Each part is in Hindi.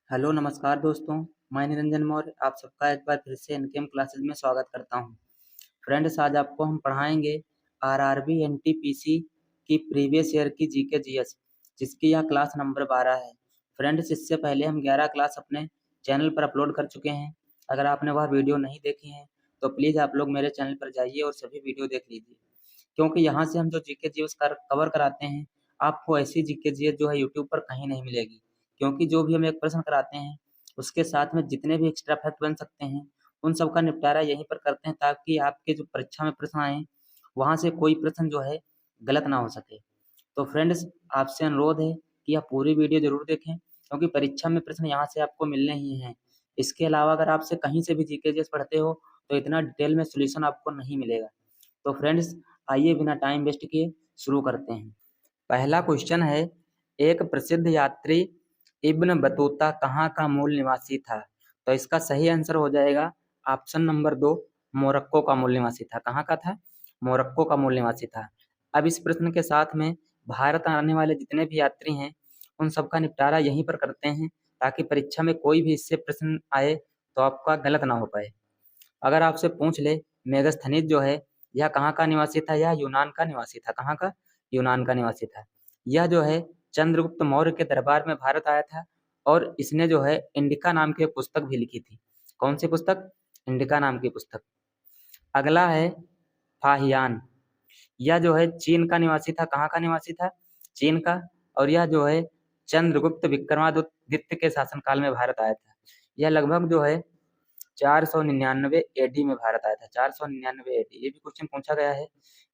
हेलो नमस्कार दोस्तों। मैं निरंजन मौर्य आप सबका एक बार फिर से एनकेएम क्लासेस में स्वागत करता हूं। फ्रेंड्स, आज आपको हम पढ़ाएंगे आरआरबी एनटीपीसी की प्रीवियस ईयर की जीके जीएस, जिसकी यह क्लास नंबर 12 है। फ्रेंड्स, इससे पहले हम 11 क्लास अपने चैनल पर अपलोड कर चुके हैं। अगर आपने वह वीडियो नहीं देखी है तो प्लीज़ आप लोग मेरे चैनल पर जाइए और सभी वीडियो देख लीजिए, क्योंकि यहाँ से हम जो जीके जीएस कवर कराते हैं, आपको ऐसी जीके जीएस जो है यूट्यूब पर कहीं नहीं मिलेगी। क्योंकि जो भी हम एक प्रश्न कराते हैं उसके साथ में जितने भी एक्स्ट्रा फैक्ट बन सकते हैं उन सब का निपटारा यहीं पर करते हैं, ताकि आपके जो परीक्षा में प्रश्न आए वहाँ से कोई प्रश्न जो है गलत ना हो सके। तो फ्रेंड्स, आपसे अनुरोध है कि आप पूरी वीडियो जरूर देखें, क्योंकि परीक्षा में प्रश्न यहाँ से आपको मिलने ही हैं। इसके अलावा अगर आपसे कहीं से भी जीके जीएस पढ़ते हो तो इतना डिटेल में सोल्यूशन आपको नहीं मिलेगा। तो फ्रेंड्स, आइए बिना टाइम वेस्ट किए शुरू करते हैं। पहला क्वेश्चन है, एक प्रसिद्ध यात्री इब्न बतूता कहाँ का मूल निवासी था? तो इसका सही आंसर हो जाएगा ऑप्शन नंबर 2, मोरक्को का मूल निवासी था। कहाँ का था? मोरक्को का मूल निवासी था। अब इस प्रश्न के साथ में भारत आने वाले जितने भी यात्री हैं उन सबका निपटारा यहीं पर करते हैं, ताकि परीक्षा में कोई भी इससे प्रश्न आए तो आपका गलत ना हो पाए। अगर आपसे पूछ ले मेगास्थनीज जो है यह कहाँ का निवासी था? यह यूनान का निवासी था। कहाँ का? यूनान का निवासी था। यह जो है चंद्रगुप्त मौर्य के दरबार में भारत आया था और इसने जो है इंडिका नाम की एक पुस्तक भी लिखी थी। कौन सी पुस्तक? इंडिका नाम की पुस्तक। अगला है फाहियान। यह जो है चीन का निवासी था। कहाँ का निवासी था? चीन का। और यह जो है चंद्रगुप्त विक्रमादित्य के शासनकाल में भारत आया था। यह लगभग जो है 499 एडी में भारत आया था। 499 एडी, ये भी क्वेश्चन पूछा गया है।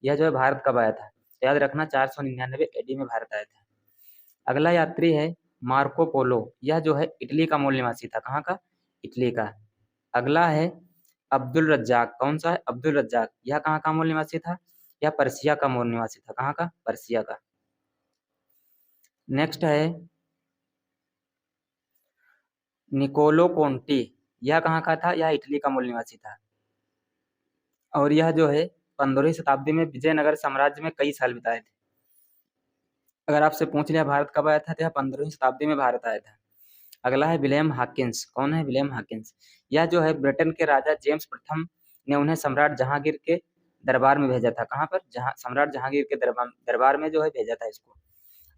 यह जो है भारत कब आया था? तो याद रखना 499 एडी में भारत आया था। अगला यात्री है मार्को पोलो। यह जो है इटली का मूल निवासी था। कहाँ का? इटली का। अगला है अब्दुल रज्जाक। कौन सा है? अब्दुल रज्जाक। यह कहाँ का मूल निवासी था? यह पर्सिया का मूल निवासी था। कहाँ का? पर्सिया का। नेक्स्ट है निकोलो कोंटी। यह कहाँ का था? यह इटली का मूल निवासी था। और यह जो है 15वीं शताब्दी में विजयनगर साम्राज्य में कई साल बिताए थे। अगर आपसे पूछ लिया भारत कब आया था, तो यह 15वीं शताब्दी में भारत आया था। अगला है विलियम हॉकिंस। कौन है विलियम हॉकिंस? यह जो है ब्रिटेन के राजा जेम्स प्रथम ने उन्हें सम्राट जहांगीर के दरबार में भेजा था। कहाँ पर? जहां सम्राट जहांगीर के दरबार में जो है भेजा था इसको।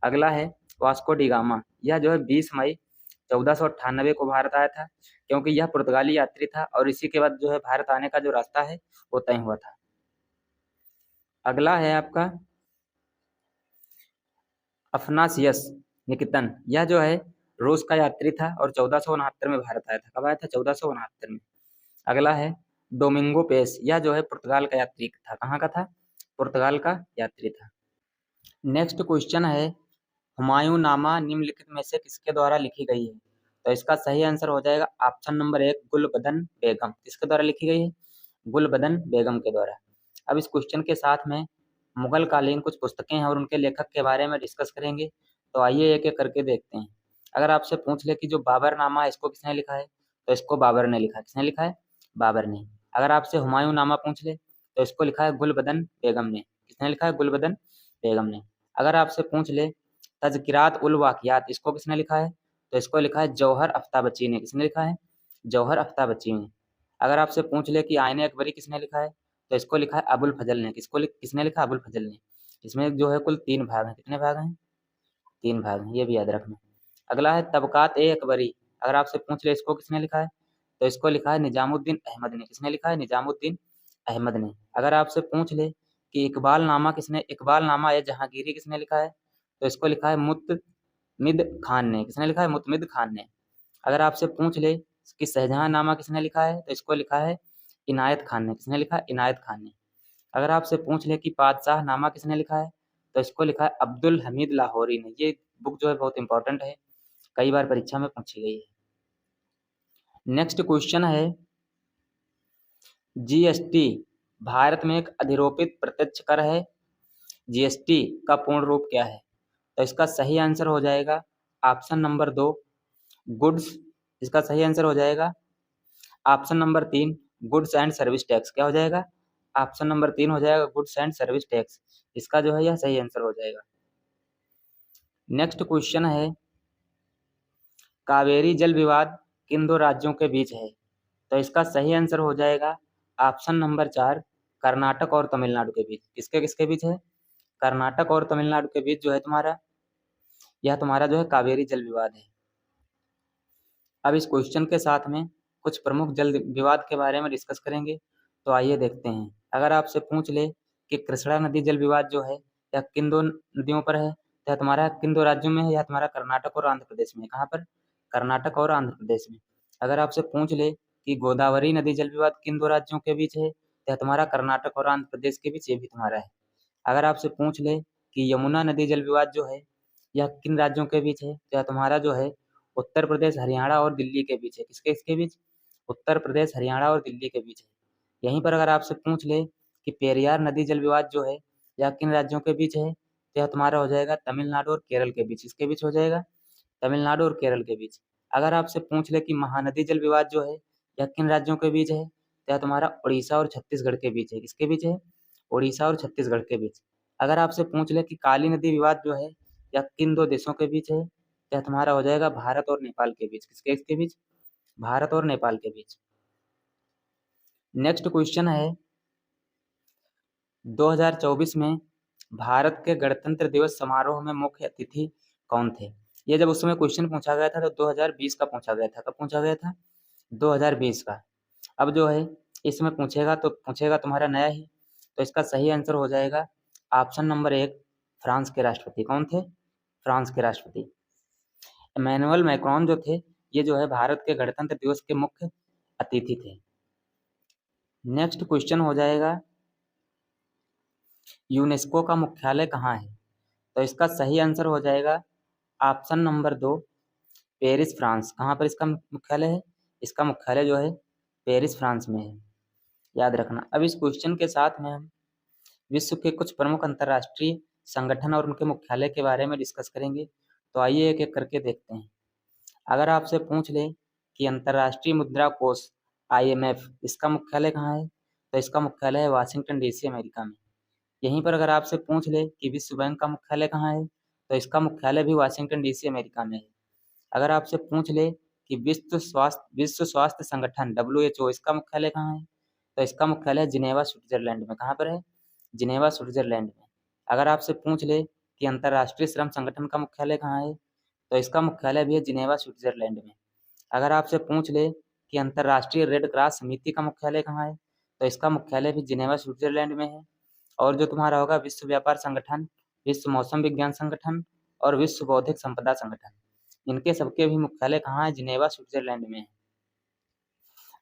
अगला है वास्को डी गामा। यह जो है 20 मई 1498 को भारत आया था, क्योंकि यह पुर्तगाली यात्री था और इसी के बाद जो है भारत आने का जो रास्ता है वो तय हुआ था। अगला है आपका अफनासियस निकितन। यह जो है रूस का यात्री था और 1469 में भारत आया था। कब आया था? 1469 में। अगला है डोमिंगो पेस। यह जो है पुर्तगाल का यात्री था। कहाँ का था? पुर्तगाल का यात्री था। नेक्स्ट क्वेश्चन है, हुमायूं नामा निम्नलिखित में से किसके द्वारा लिखी गई है? तो इसका सही आंसर हो जाएगा ऑप्शन नंबर 1, गुलबदन बेगम। किसके द्वारा लिखी गई है? गुलबदन बेगम के द्वारा। अब इस क्वेश्चन के साथ में मुगल कालीन कुछ पुस्तकें हैं और उनके लेखक के बारे में डिस्कस करेंगे। तो आइए एक एक करके देखते हैं। अगर आपसे पूछ ले कि जो बाबरनामा है इसको किसने लिखा है, तो इसको बाबर ने लिखा है। किसने लिखा है? बाबर ने। अगर आपसे हुमायूं नामा पूछ ले तो इसको लिखा है गुलबदन बेगम ने। किसने लिखा है? गुलबदन बेगम ने। अगर आपसे पूछ ले तज़किरात उल वाक़ियात, इसको किसने लिखा है? तो इसको लिखा है जौहर अफ्ताबची ने। किसने लिखा है? जौहर अफ्ताबची ने। अगर आपसे पूछ ले कि आईने अकबरी किसने लिखा है, तो इसको लिखा है अबुल फजल ने। किसने लिखा? अबुल फजल ने। इसमें जो है कुल 3 भाग हैं। कितने भाग हैं? 3 भाग हैं, ये भी याद रखना। अगला है तबकात ए अकबरी। अगर आपसे पूछ ले इसको किसने लिखा है, तो इसको लिखा है निजामुद्दीन अहमद ने। किसने लिखा है? निजामुद्दीन अहमद ने। अगर आपसे पूछ ले कि इकबाल नामा ए जहांगीरी किसने लिखा है, तो इसको लिखा है मुतमिद खान ने। किसने लिखा है? मुतमिद खान ने। अगर आपसे पूछ ले कि शाहजहां नामा किसने लिखा है, तो इसको लिखा है इनायत खान ने। किसने लिखा है? इनायत खान ने। अगर आपसे पूछ ले कि पातशाह नामा किसने लिखा है, तो इसको लिखा है अब्दुल हमीद लाहौरी ने। ये बुक जो है बहुत इंपॉर्टेंट है, कई बार परीक्षा में पूछी गई है। नेक्स्ट क्वेश्चन है, जीएसटी भारत में एक अधिरोपित प्रत्यक्ष कर है। जीएसटी का पूर्ण रूप क्या है? तो इसका सही आंसर हो जाएगा ऑप्शन नंबर 2, गुड्स। इसका सही आंसर हो जाएगा option number 3, goods and service tax. क्या हो जाएगा? ऑप्शन नंबर 3 हो जाएगा गुड्स एंड सर्विस टैक्स। इसका जो है यह सही आंसर हो जाएगा। नेक्स्ट क्वेश्चन है, कावेरी जल विवाद किन दो राज्यों के बीच है? तो इसका सही आंसर हो जाएगा ऑप्शन नंबर 4, कर्नाटक और तमिलनाडु के बीच। किसके किसके बीच है? कर्नाटक और तमिलनाडु के बीच जो है तुम्हारा, यह तुम्हारा जो है कावेरी जल विवाद है। अब इस क्वेश्चन के साथ में कुछ प्रमुख जल विवाद के बारे में डिस्कस करेंगे। तो आइए देखते हैं। अगर आपसे पूछ ले कि कृष्णा नदी जल विवाद जो है यह किन दो नदियों पर है, तो यह तुम्हारा किन दो राज्यों में है? यह तुम्हारा कर्नाटक और आंध्र प्रदेश में। कहाँ पर? कर्नाटक और आंध्र प्रदेश में। अगर आपसे पूछ ले कि गोदावरी नदी जल विवाद किन दो राज्यों के बीच है, तो यह तुम्हारा कर्नाटक और आंध्र प्रदेश के बीच, ये भी तुम्हारा है। अगर आपसे पूछ ले कि यमुना नदी जल विवाद जो है यह किन राज्यों के बीच है, तो यह तुम्हारा जो है उत्तर प्रदेश, हरियाणा और दिल्ली के बीच है। किसके इसके बीच? उत्तर प्रदेश, हरियाणा और दिल्ली के बीच है। यहीं पर अगर आपसे पूछ ले कि पेरियार नदी जल विवाद जो है यह किन राज्यों के बीच है, तो यह तुम्हारा हो जाएगा तमिलनाडु और केरल के बीच। इसके बीच हो जाएगा तमिलनाडु और केरल के बीच। अगर आपसे पूछ ले कि महानदी जल विवाद जो है यह किन राज्यों के बीच है, तो यह तुम्हारा उड़ीसा और छत्तीसगढ़ के बीच है। किसके बीच है? उड़ीसा और छत्तीसगढ़ के बीच। अगर आपसे पूछ ले कि काली नदी विवाद जो है यह किन दो देशों के बीच है, तो यह तुम्हारा हो जाएगा भारत और नेपाल के बीच। किसके इसके बीच? भारत और नेपाल के बीच। नेक्स्ट क्वेश्चन है 2024 में भारत के गणतंत्र दिवस समारोह में मुख्य अतिथि कौन थे? ये जब उस समय क्वेश्चन पूछा गया था तो 2020 का पूछा गया था। कब पूछा गया था? 2020 का। अब जो है इसमें पूछेगा तो पूछेगा तुम्हारा नया ही। तो इसका सही आंसर हो जाएगा ऑप्शन नंबर 1, फ्रांस के राष्ट्रपति। कौन थे? फ्रांस के राष्ट्रपति इमैनुअल मैक्रोन जो थे, ये जो है भारत के गणतंत्र दिवस के मुख्य अतिथि थे। नेक्स्ट क्वेश्चन हो जाएगा यूनेस्को का मुख्यालय कहाँ है? तो इसका सही आंसर हो जाएगा ऑप्शन नंबर 2, पेरिस, फ्रांस। कहाँ पर इसका मुख्यालय है? इसका मुख्यालय जो है पेरिस, फ्रांस में है। याद रखना। अब इस क्वेश्चन के साथ में हम विश्व के कुछ प्रमुख अंतर्राष्ट्रीय संगठन और उनके मुख्यालय के बारे में डिस्कस करेंगे। तो आइए एक एक करके देखते हैं। अगर आपसे पूछ ले कि अंतर्राष्ट्रीय मुद्रा कोष IMF इसका मुख्यालय कहाँ है, तो इसका मुख्यालय है वाशिंगटन DC, अमेरिका में। यहीं पर अगर आपसे पूछ ले कि विश्व बैंक का मुख्यालय कहाँ है, तो इसका मुख्यालय भी वाशिंगटन DC, अमेरिका में है। अगर आपसे पूछ ले कि विश्व स्वास्थ्य संगठन WHO इसका मुख्यालय कहाँ है, तो इसका मुख्यालय जिनेवा, स्विट्जरलैंड में। कहाँ पर है? जिनेवा, स्विट्जरलैंड में। अगर आपसे पूछ ले कि अंतर्राष्ट्रीय श्रम संगठन का मुख्यालय कहाँ है, तो इसका मुख्यालय भी है जिनेवा, स्विट्जरलैंड में। अगर आपसे पूछ ले कि अंतर्राष्ट्रीय रेड क्रॉस समिति का मुख्यालय कहाँ है, तो इसका मुख्यालय भी जिनेवा, स्विट्जरलैंड में है। और जो तुम्हारा होगा विश्व व्यापार संगठन, विश्व मौसम विज्ञान संगठन और विश्व बौद्धिक संपदा संगठन, इनके सबके भी मुख्यालय कहाँ है? जिनेवा, स्विट्जरलैंड में है।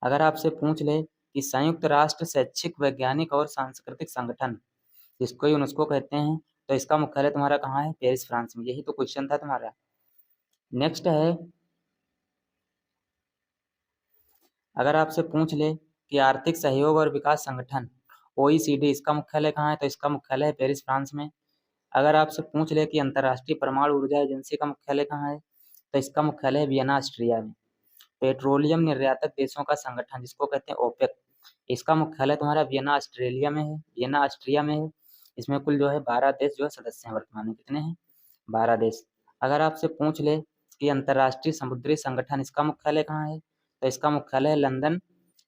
अगर आपसे पूछ ले कि संयुक्त राष्ट्र शैक्षिक, वैज्ञानिक और सांस्कृतिक संगठन, जिसको यूनेस्को कहते हैं, तो इसका मुख्यालय तुम्हारा कहाँ है? पेरिस, फ्रांस में। यही तो क्वेश्चन था तुम्हारा। नेक्स्ट है, अगर आपसे पूछ ले कि आर्थिक सहयोग और विकास संगठन OECD इसका मुख्यालय कहाँ है, तो इसका मुख्यालय है पेरिस, फ्रांस में। अगर आपसे पूछ ले कि अंतर्राष्ट्रीय परमाणु ऊर्जा एजेंसी का मुख्यालय कहाँ है, तो इसका मुख्यालय है वियना, ऑस्ट्रिया में। पेट्रोलियम निर्यातक देशों का संगठन, जिसको कहते हैं OPEC, इसका मुख्यालय तुम्हारा वियना, ऑस्ट्रेलिया में है, वियना, ऑस्ट्रिया में है। इसमें कुल जो है 12 देश जो है सदस्य हैं। वर्तमान में कितने हैं? 12 देश। अगर आपसे पूछ ले कि अंतर्राष्ट्रीय समुद्री संगठन इसका मुख्यालय कहाँ है, तो इसका मुख्यालय है लंदन,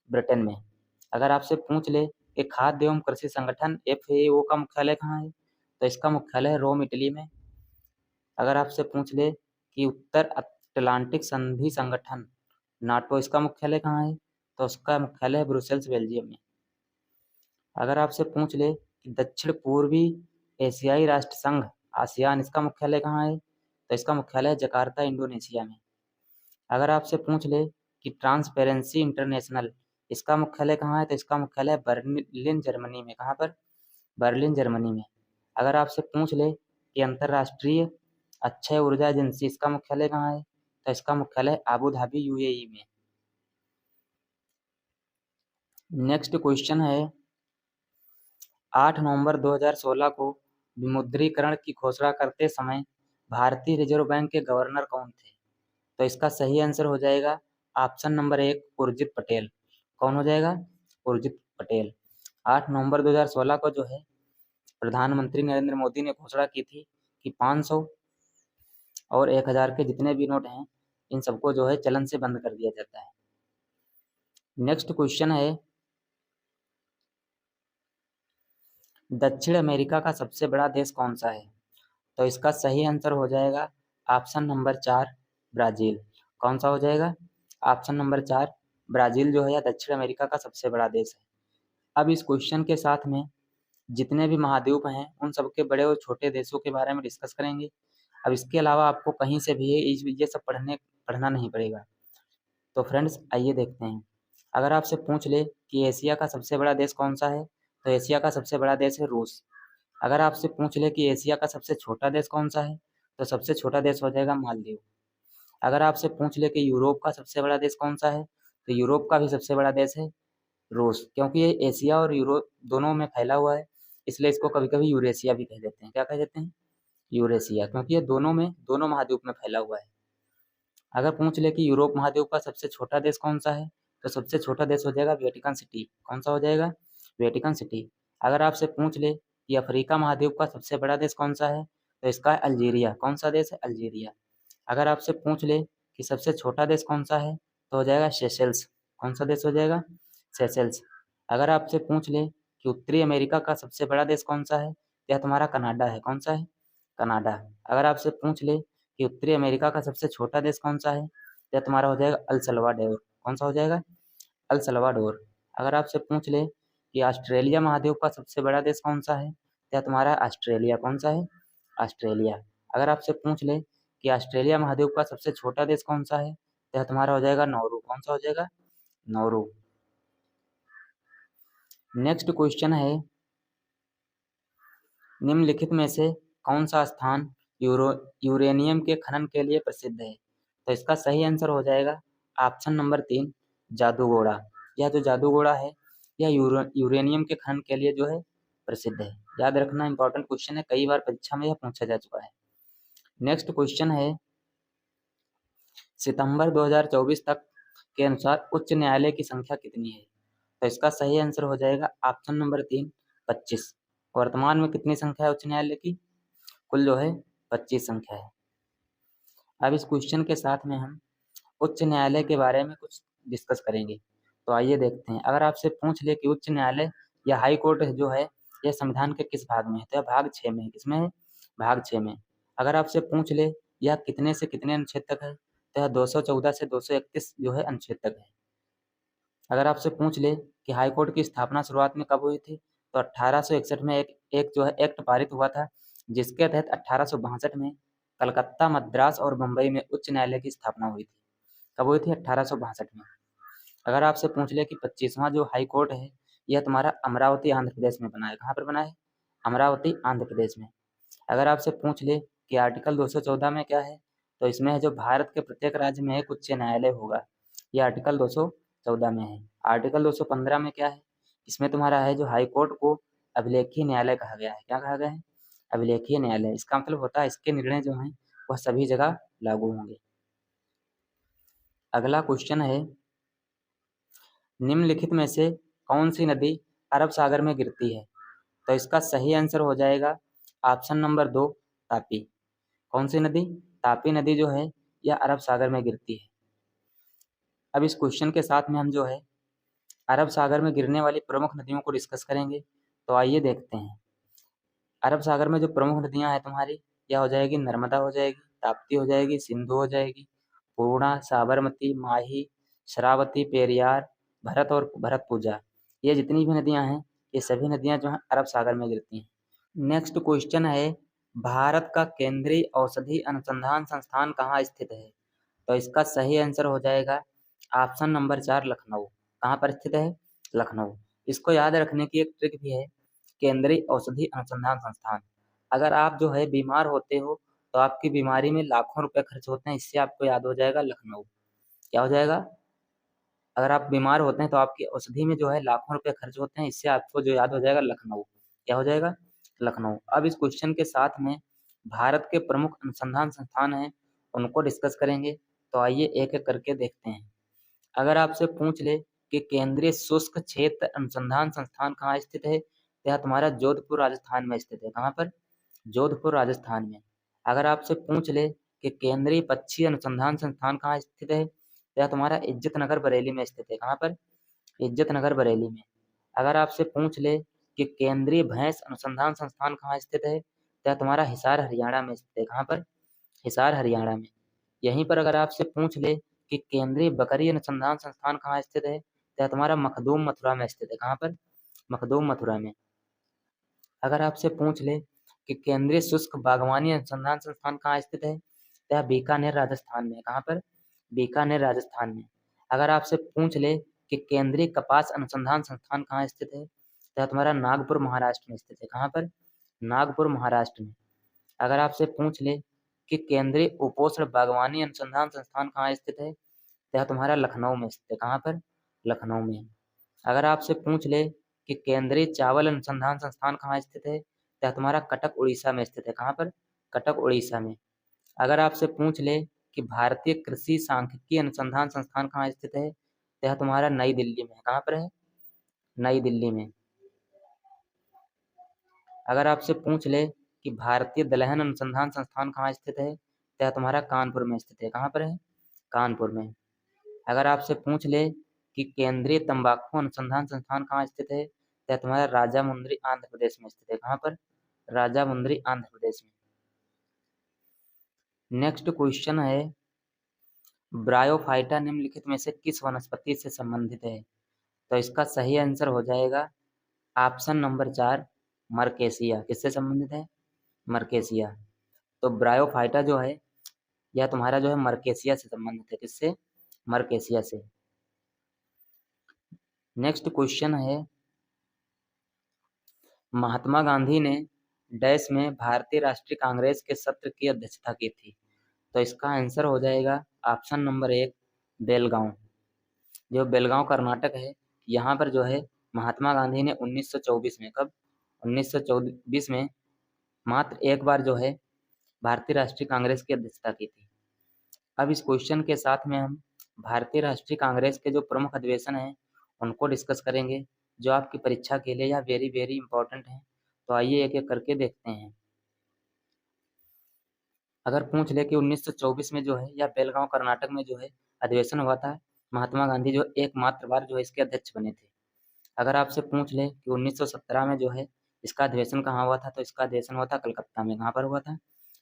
ब्रिटेन में। अगर आपसे पूछ ले कि खाद्य एवं कृषि संगठन FAO का मुख्यालय कहाँ है, तो इसका मुख्यालय है रोम, इटली में। अगर आपसे पूछ ले कि उत्तर अटलांटिक संधि संगठन NATO इसका मुख्यालय कहाँ है, तो उसका मुख्यालय है ब्रुसेल्स, बेल्जियम में। अगर आपसे पूछ ले कि दक्षिण पूर्वी एशियाई राष्ट्र संघ ASEAN इसका मुख्यालय कहाँ है, तो इसका मुख्यालय है जकार्ता, इंडोनेशिया में। अगर आपसे पूछ ले कि ट्रांसपेरेंसी इंटरनेशनल इसका मुख्यालय कहाँ है, तो इसका मुख्यालय बर्लिन, जर्मनी में। कहाँ पर? बर्लिन, जर्मनी में। अगर आपसे पूछ ले कि अंतर्राष्ट्रीय अक्षय ऊर्जा एजेंसी इसका मुख्यालय कहाँ है, तो इसका मुख्यालय अबू धाबी, UAE में। नेक्स्ट क्वेश्चन है 8 नवंबर 2016 को विमुद्रीकरण की घोषणा करते समय भारतीय रिजर्व बैंक के गवर्नर कौन थे? तो इसका सही आंसर हो जाएगा ऑप्शन नंबर 1, उर्जित पटेल। कौन हो जाएगा? उर्जित पटेल। 8 नवंबर 2016 को जो है प्रधानमंत्री नरेंद्र मोदी ने घोषणा की थी कि 500 और 1000 के जितने भी नोट हैं इन सबको जो है चलन से बंद कर दिया जाता है। नेक्स्ट क्वेश्चन है, दक्षिण अमेरिका का सबसे बड़ा देश कौन सा है? तो इसका सही आंसर हो जाएगा ऑप्शन नंबर 4 ब्राजील। कौन सा हो जाएगा? ऑप्शन नंबर 4 ब्राजील जो है या दक्षिण अमेरिका का सबसे बड़ा देश है। अब इस क्वेश्चन के साथ में जितने भी महाद्वीप हैं उन सबके बड़े और छोटे देशों के बारे में डिस्कस करेंगे। अब इसके अलावा आपको कहीं से भी ये सब पढ़ना नहीं पड़ेगा। तो फ्रेंड्स आइए देखते हैं। अगर आपसे पूछ ले कि एशिया का सबसे बड़ा देश कौन सा है, तो एशिया का सबसे बड़ा देश है रूस। अगर आपसे पूछ ले कि एशिया का सबसे छोटा देश कौन सा है, तो सबसे छोटा देश हो जाएगा मालदीव। अगर आपसे पूछ ले कि यूरोप का सबसे बड़ा देश कौन सा है, तो यूरोप का भी सबसे बड़ा देश है रूस। क्योंकि ये एशिया और यूरोप दोनों में फैला हुआ है, इसलिए इसको कभी कभी यूरेशिया भी कह देते हैं। क्या कह देते हैं? यूरेशिया, क्योंकि ये दोनों महाद्वीप में फैला हुआ है। अगर पूछ ले कि यूरोप महाद्वीप का सबसे छोटा देश कौन सा है, तो सबसे छोटा देश हो जाएगा वेटिकन सिटी। कौन सा हो जाएगा? Vatican city. अगर आपसे पूछ ले कि अफ्रीका महाद्वीप का सबसे बड़ा देश कौन सा है, तो इसका है अल्जीरिया। कौन सा देश है? अल्जीरिया। अगर आपसे पूछ ले कि सबसे छोटा देश कौन सा है, तो हो जाएगा सेशेल्स। कौन सा देश हो जाएगा? सेशेल्स। अगर आपसे पूछ ले कि उत्तरी अमेरिका का सबसे बड़ा देश कौन सा है, तो यह तुम्हारा कनाडा है। कौन सा है? कनाडा। अगर आपसे पूछ ले कि उत्तरी अमेरिका का सबसे छोटा देश कौन सा है, तो यह तुम्हारा हो जाएगा अल सल्वाडोर। कौन सा हो जाएगा? El Salvador. अगर आपसे पूछ ले कि ऑस्ट्रेलिया महाद्वीप का सबसे बड़ा देश कौन सा है, तो यह तुम्हारा ऑस्ट्रेलिया। कौन सा है? ऑस्ट्रेलिया। अगर आपसे पूछ ले कि ऑस्ट्रेलिया महाद्वीप का सबसे छोटा देश कौन सा है, तो यह तुम्हारा हो जाएगा नौरू। कौन सा हो जाएगा? नौरू। नेक्स्ट क्वेश्चन है, निम्नलिखित में से कौन सा स्थान यूरेनियम के खनन के लिए प्रसिद्ध है? तो इसका सही आंसर हो जाएगा ऑप्शन नंबर 3 जादूगोड़ा। यह जो जादूगोड़ा है यह यूरेनियम के खनन के लिए जो है प्रसिद्ध है। याद रखना, इंपॉर्टेंट क्वेश्चन है, कई बार परीक्षा में यह पूछा जा चुका है। नेक्स्ट क्वेश्चन है, सितंबर 2024 तक के अनुसार उच्च न्यायालय की संख्या कितनी है? तो इसका सही आंसर हो जाएगा ऑप्शन नंबर 3 25। वर्तमान में कितनी संख्या है उच्च न्यायालय की? कुल जो है 25 संख्या है। अब इस क्वेश्चन के साथ में हम उच्च न्यायालय के बारे में कुछ डिस्कस करेंगे। तो आइए देखते हैं। अगर आपसे पूछ ले कि उच्च न्यायालय या हाई कोर्ट जो है यह संविधान के किस भाग में है, तो यह भाग 6 में है। किसमें है? भाग 6 में। अगर आपसे पूछ ले यह कितने से कितने अनुच्छेद तक है, तो यह 214 से 231 जो है अनुच्छेद तक है। अगर आपसे पूछ ले कि हाई कोर्ट की स्थापना शुरुआत में कब हुई थी, तो 1861 में एक जो है एक्ट पारित हुआ था, जिसके तहत 1862 में कलकत्ता, मद्रास और मुंबई में उच्च न्यायालय की स्थापना हुई थी। कब हुई थी? 1862 में। अगर आपसे पूछ ले कि 25वां जो हाई कोर्ट है यह तुम्हारा अमरावती आंध्र प्रदेश में बना है। कहाँ पर बना है? अमरावती आंध्र प्रदेश में। अगर आपसे पूछ ले कि आर्टिकल 214 में क्या है, तो इसमें है जो भारत के प्रत्येक राज्य में एक उच्च न्यायालय होगा, यह आर्टिकल 214 में है। आर्टिकल 215 में क्या है? इसमें तुम्हारा है जो हाई कोर्ट को अभिलेखीय न्यायालय कहा गया है। क्या कहा गया है? अभिलेखीय न्यायालय। इसका मतलब होता है इसके निर्णय जो हैं वह सभी जगह लागू होंगे। अगला क्वेश्चन है, निम्नलिखित में से कौन सी नदी अरब सागर में गिरती है? तो इसका सही आंसर हो जाएगा ऑप्शन नंबर 2 तापी। कौन सी नदी? तापी नदी जो है यह अरब सागर में गिरती है। अब इस क्वेश्चन के साथ में हम जो है अरब सागर में गिरने वाली प्रमुख नदियों को डिस्कस करेंगे। तो आइए देखते हैं। अरब सागर में जो प्रमुख नदियां हैं तुम्हारी, यह हो जाएगी नर्मदा हो जाएगी, ताप्ती हो जाएगी, सिंधु हो जाएगी, पूर्णा, साबरमती, माही, शरावती, पेरियार, भरत और भरतपुजा। ये जितनी भी नदियां हैं ये सभी नदियां जो हैं अरब सागर में गिरती हैं। नेक्स्ट क्वेश्चन है, भारत का केंद्रीय औषधि अनुसंधान संस्थान कहाँ स्थित है? तो इसका सही आंसर हो जाएगा ऑप्शन नंबर 4 लखनऊ। कहाँ पर स्थित है? लखनऊ। इसको याद रखने की एक ट्रिक भी है, केंद्रीय औषधि अनुसंधान संस्थान। अगर आप जो है बीमार होते हो तो आपकी बीमारी में लाखों रुपए खर्च होते हैं, इससे आपको याद हो जाएगा लखनऊ। क्या हो जाएगा? अगर आप बीमार होते हैं तो आपकी औषधि में जो है लाखों रुपए खर्च होते हैं, इससे आपको जो याद हो जाएगा लखनऊ। क्या हो जाएगा? लखनऊ। अब इस क्वेश्चन के साथ में भारत के प्रमुख अनुसंधान संस्थान हैं उनको डिस्कस करेंगे। तो आइए एक एक करके देखते हैं। अगर आपसे पूछ ले कि केंद्रीय शुष्क क्षेत्र अनुसंधान संस्थान कहाँ स्थित है, तो यह तुम्हारा जोधपुर राजस्थान में स्थित है। कहाँ पर? जोधपुर राजस्थान में। अगर आपसे पूछ ले कि केंद्रीय पक्षी अनुसंधान संस्थान कहाँ स्थित है, तो यह तुम्हारा इज्जत नगर बरेली में स्थित है। कहाँ पर? इज्जत नगर बरेली में। अगर आपसे पूछ ले कि केंद्रीय भैंस अनुसंधान संस्थान कहाँ स्थित है, तो यह तुम्हारा हिसार हरियाणा में स्थित है। कहाँ पर? हिसार हरियाणा में। यहीं पर अगर आपसे पूछ ले कि केंद्रीय बकरी अनुसंधान संस्थान कहाँ स्थित है, तो यह तुम्हारा मखदूम मथुरा में स्थित है। कहाँ पर? मखदूम मथुरा में। अगर आपसे पूछ ले कि केंद्रीय शुष्क बागवानी अनुसंधान संस्थान कहाँ स्थित है, तो यह बीकानेर राजस्थान में। कहाँ पर? बीकानेर राजस्थान में। अगर आपसे पूछ ले कि केंद्रीय कपास अनुसंधान संस्थान कहाँ स्थित है, तो यह तुम्हारा नागपुर महाराष्ट्र में स्थित है। कहाँ पर? नागपुर महाराष्ट्र में। अगर आपसे पूछ ले कि केंद्रीय उपोष्ण बागवानी अनुसंधान संस्थान कहाँ स्थित है, तो यह तुम्हारा लखनऊ में स्थित है। कहाँ पर? लखनऊ में। अगर आपसे पूछ ले कि केंद्रीय चावल अनुसंधान संस्थान कहाँ स्थित है, तो यह तुम्हारा कटक उड़ीसा में स्थित है। कहाँ पर? कटक उड़ीसा में। अगर आपसे पूछ ले कि भारतीय कृषि सांख्यिकी अनुसंधान संस्थान कहाँ स्थित है, तो यह तुम्हारा नई दिल्ली में है। कहाँ पर है? नई दिल्ली में। अगर आपसे पूछ ले कि भारतीय दलहन अनुसंधान संस्थान कहाँ स्थित है, तो यह तुम्हारा कानपुर में स्थित है। कहाँ पर है? कानपुर में। अगर आपसे पूछ ले कि केंद्रीय तंबाकू अनुसंधान संस्थान कहाँ स्थित है, तो यह तुम्हारा राजामुंदरी आंध्र प्रदेश में स्थित है। कहाँ पर? राजामुंदरी आंध्र प्रदेश में। नेक्स्ट क्वेश्चन है, ब्रायोफाइटा निम्नलिखित में से किस वनस्पति से संबंधित है? तो इसका सही आंसर हो जाएगा ऑप्शन नंबर 4, मर्केसिया। किससे संबंधित है? मर्केसिया। तो ब्रायोफाइटा जो है यह तुम्हारा जो है मर्केसिया से संबंधित है। किससे? मर्केसिया से। नेक्स्ट क्वेश्चन है, महात्मा गांधी ने डैश में भारतीय राष्ट्रीय कांग्रेस के सत्र की अध्यक्षता की थी। तो इसका आंसर हो जाएगा ऑप्शन नंबर 1, बेलगांव। जो बेलगांव कर्नाटक है, यहाँ पर जो है महात्मा गांधी ने 1924 में, कब? 1924 में मात्र एक बार जो है भारतीय राष्ट्रीय कांग्रेस की अध्यक्षता की थी। अब इस क्वेश्चन के साथ में हम भारतीय राष्ट्रीय कांग्रेस के जो प्रमुख अधिवेशन हैं उनको डिस्कस करेंगे, जो आपकी परीक्षा के लिए यह वेरी वेरी इंपॉर्टेंट है। तो आइए एक एक करके देखते हैं। अगर पूछ ले कि 1924 में जो है या बेलगांव कर्नाटक में जो है अधिवेशन हुआ था, महात्मा गांधी जो एकमात्र बार जो है इसके अध्यक्ष बने थे। अगर आपसे पूछ ले कि 1917 में जो है इसका अधिवेशन कहाँ हुआ था, तो इसका अधिवेशन हुआ था कलकत्ता में। कहाँ पर हुआ था?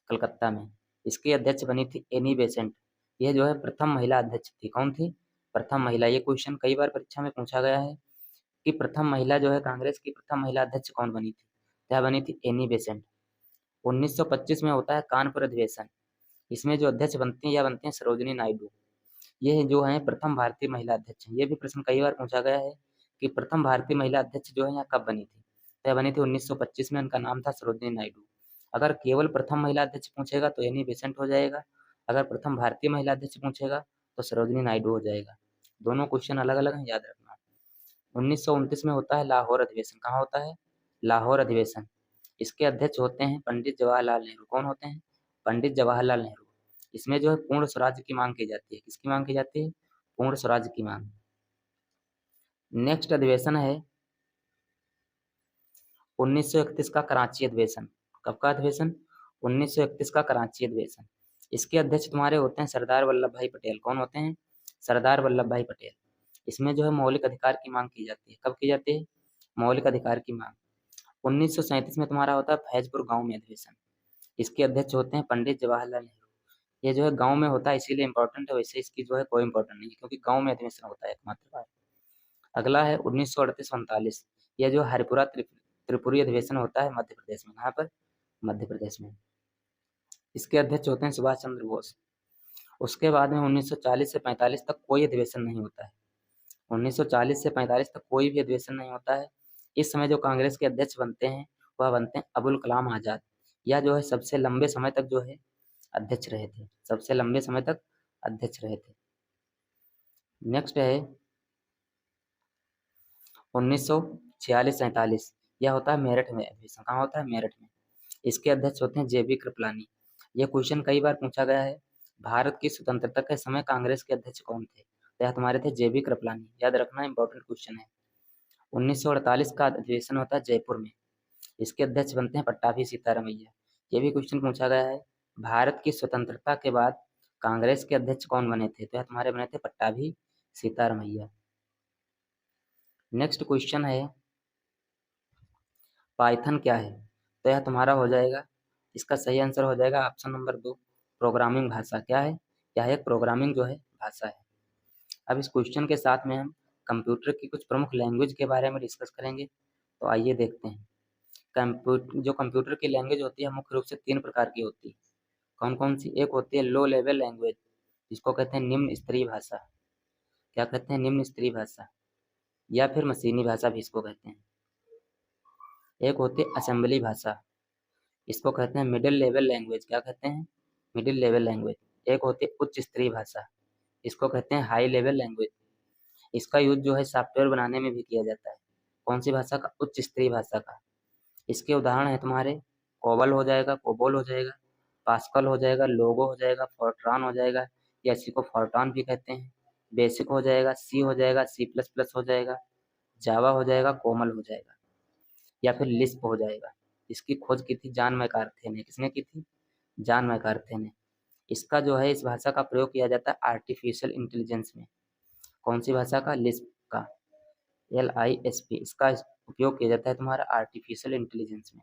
कलकत्ता में। इसकी अध्यक्ष बनी थी एनी बेसेंट। यह जो है प्रथम महिला अध्यक्ष थी। कौन थी? प्रथम महिला। ये क्वेश्चन कई बार परीक्षा में पूछा गया है कि प्रथम महिला जो है कांग्रेस की प्रथम महिला अध्यक्ष कौन बनी थी? यह बनी थी एनी बेसेंट। 1925 में होता है कानपुर अधिवेशन। इसमें जो अध्यक्ष बनती हैं या बनते हैं सरोजिनी नायडू। ये जो है प्रथम भारतीय महिला अध्यक्ष हैं। ये भी प्रश्न कई बार पूछा गया है कि प्रथम भारतीय महिला अध्यक्ष जो है यहाँ कब बनी थी? तो यह बनी थी 1925 में। उनका नाम था सरोजिनी नायडू। अगर केवल प्रथम महिला अध्यक्ष पूछेगा तो एनी बेसेंट हो जाएगा। अगर प्रथम भारतीय महिला अध्यक्ष पूछेगा तो सरोजिनी नायडू हो जाएगा। दोनों क्वेश्चन अलग अलग हैं, याद रखना। 1929 में होता है लाहौर अधिवेशन। कहाँ होता है? लाहौर अधिवेशन। इसके अध्यक्ष होते हैं पंडित जवाहरलाल नेहरू। कौन होते हैं? पंडित जवाहरलाल नेहरू। इसमें जो है पूर्ण स्वराज की मांग की जाती है। किसकी मांग की जाती है? पूर्ण स्वराज की मांग। नेक्स्ट अधिवेशन है 1931 का कराची अधिवेशन। कब का अधिवेशन? 1931 का कराची अधिवेशन। इसके अध्यक्ष तुम्हारे होते हैं सरदार वल्लभ भाई पटेल। कौन होते हैं? सरदार वल्लभ भाई पटेल। इसमें जो है मौलिक अधिकार की मांग की जाती है। कब की जाती है? मौलिक अधिकार की मांग। 1937 में तुम्हारा होता है फैजपुर गांव में अधिवेशन। इसके अध्यक्ष होते हैं पंडित जवाहरलाल नेहरू। ये जो है गांव में होता है इसीलिए इंपॉर्टेंट है, वैसे इसकी जो है कोई इंपॉर्टेंट नहीं है क्योंकि गांव में अधिवेशन होता है एकमात्र बार। अगला है 1938-39। यह जो हरिपुरा त्रिपुरी अधिवेशन होता है मध्य प्रदेश में। यहाँ पर मध्य प्रदेश में। इसके अध्यक्ष होते हैं सुभाष चंद्र बोस। उसके बाद में 1940 से 45 तक कोई अधिवेशन नहीं होता है। 1940 से 45 तक कोई भी अधिवेशन नहीं होता है। इस समय जो कांग्रेस के अध्यक्ष बनते हैं वह बनते हैं अबुल कलाम आजाद। यह जो है सबसे लंबे समय तक जो है अध्यक्ष रहे थे। सबसे लंबे समय तक अध्यक्ष रहे थे। नेक्स्ट है 1946-47। यह होता है मेरठ में अधिवेशन। कहाँ होता है? मेरठ में। इसके अध्यक्ष होते हैं जेबी कृपलानी। यह क्वेश्चन कई बार पूछा गया है, भारत की स्वतंत्रता के समय कांग्रेस के अध्यक्ष कौन थे? तो यह तुम्हारे थे जेबी कृपलानी। याद रखना, इंपॉर्टेंट क्वेश्चन है। 1948 का अधिवेशन होता है जयपुर में। इसके अध्यक्ष बनते हैं पट्टाभी सीतारमैया। ये भी क्वेश्चन पूछा गया है, भारत की स्वतंत्रता के बाद कांग्रेस के अध्यक्ष कौन बने थे? तो यह तुम्हारे बने थे पट्टाभी सीतारमैया। नेक्स्ट क्वेश्चन है पाइथन क्या है? तो यह तुम्हारा हो जाएगा, इसका सही आंसर हो जाएगा ऑप्शन नंबर 2 प्रोग्रामिंग भाषा। क्या है? यह एक प्रोग्रामिंग जो है भाषा है। अब इस क्वेश्चन के साथ में हम कंप्यूटर की कुछ प्रमुख लैंग्वेज के बारे में डिस्कस करेंगे। तो आइए देखते हैं। जो कंप्यूटर की लैंग्वेज होती है मुख्य रूप से 3 प्रकार की होती है। कौन कौन सी? एक होती है लो लेवल लैंग्वेज, जिसको कहते हैं निम्न स्तरीय भाषा। क्या कहते हैं? निम्न स्तरीय भाषा, या फिर मशीनी भाषा भी इसको कहते हैं। एक होती है असेंबली भाषा, इसको कहते हैं मिडिल लेवल लैंग्वेज। क्या कहते हैं? Middle level language. एक होती है उच्च स्तरीय भाषा, इसको कहते हैं हाई लेवल लैंग्वेज। इसका यूज जो है सॉफ्टवेयर बनाने में भी किया जाता है। कौन सी भाषा का? उच्च स्तरीय भाषा का। इसके उदाहरण है तुम्हारे कोबल हो जाएगा, कोबोल हो जाएगा, पास्कल हो जाएगा, लोगो हो जाएगा, फोर्ट्रान हो जाएगा, या इसी को फोर्ट्रान भी कहते हैं। बेसिक हो जाएगा, सी हो जाएगा, सी प्लस प्लस हो जाएगा, जावा हो जाएगा, कोमल हो जाएगा, या फिर लिस्प हो जाएगा। इसकी खोज की थी जॉन मैकार्थे ने। किसने की थी? जॉन मैकार्थे ने। इसका जो है इस भाषा का प्रयोग किया जाता है आर्टिफिशियल इंटेलिजेंस में। कौन सी भाषा का? लिस्प का, LISP। इसका उपयोग किया जाता है तुम्हारा आर्टिफिशियल इंटेलिजेंस में।